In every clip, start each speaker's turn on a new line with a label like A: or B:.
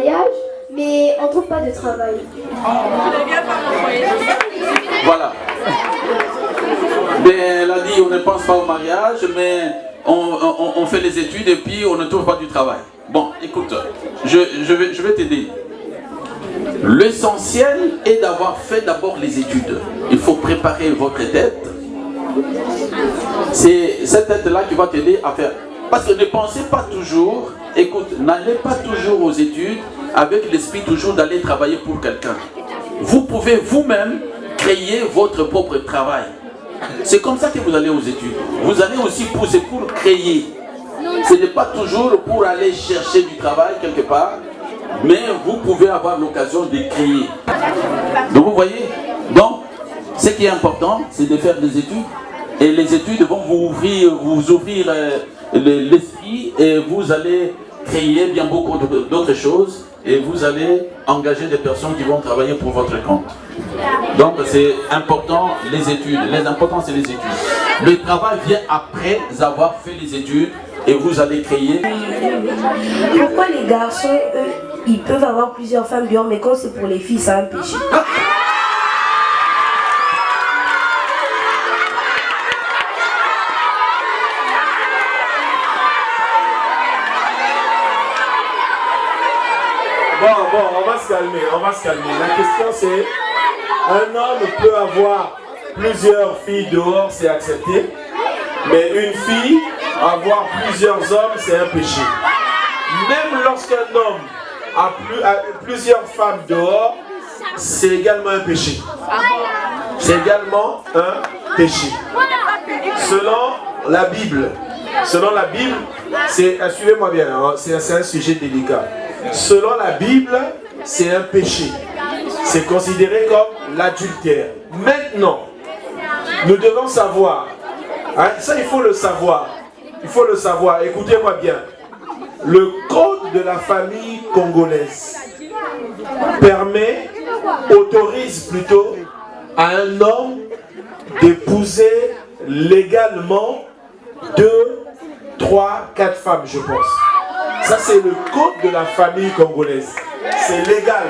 A: mariage, mais on ne trouve pas de travail.
B: Voilà. Mais elle a dit on ne pense pas au mariage, mais on fait les études et puis on ne trouve pas du travail. Bon, écoute, je vais t'aider. L'essentiel est d'avoir fait d'abord les études. Il faut préparer votre tête. C'est cette tête-là qui va t'aider à faire. Parce que ne pensez pas toujours, écoute, n'allez pas toujours aux études avec l'esprit toujours d'aller travailler pour quelqu'un. Vous pouvez vous-même créer votre propre travail. C'est comme ça que vous allez aux études. Vous allez aussi pousser pour créer. Ce n'est pas toujours pour aller chercher du travail quelque part, mais vous pouvez avoir l'occasion de créer. Donc vous voyez, donc ce qui est important, c'est de faire des études. Et les études vont vous ouvrir l'esprit et vous allez créer bien beaucoup d'autres choses et vous allez engager des personnes qui vont travailler pour votre compte. Donc c'est important les études. L'important c'est les études. Le travail vient après avoir fait les études et vous allez créer.
C: Pourquoi les garçons, eux, ils peuvent avoir plusieurs femmes dehors, mais quand c'est pour les filles, c'est un péché?
D: Bon, on va se calmer. La question c'est, un homme peut avoir plusieurs filles dehors, c'est accepté, mais une fille, avoir plusieurs hommes, c'est un péché. Même lorsqu'un homme a plusieurs femmes dehors, c'est également un péché. C'est également un péché. Selon la Bible, suivez-moi bien, hein, c'est un sujet délicat. Selon la Bible, c'est un péché. C'est considéré comme l'adultère. Maintenant, nous devons savoir, hein, ça il faut le savoir. Il faut le savoir, écoutez-moi bien. Le code de la famille congolaise autorise plutôt à un homme d'épouser légalement 2, 3, 4 femmes, je pense. Ça, c'est le code de la famille congolaise. C'est légal.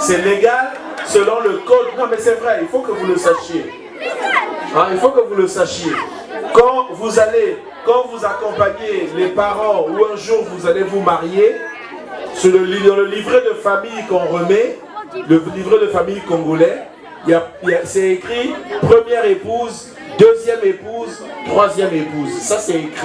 D: C'est légal selon le code. Non, mais c'est vrai, il faut que vous le sachiez. Hein, il faut que vous le sachiez. Quand vous accompagnez les parents ou un jour vous allez vous marier, sur dans le livret de famille qu'on remet, le livret de famille congolais, c'est écrit première épouse, deuxième épouse, troisième épouse. Ça c'est écrit.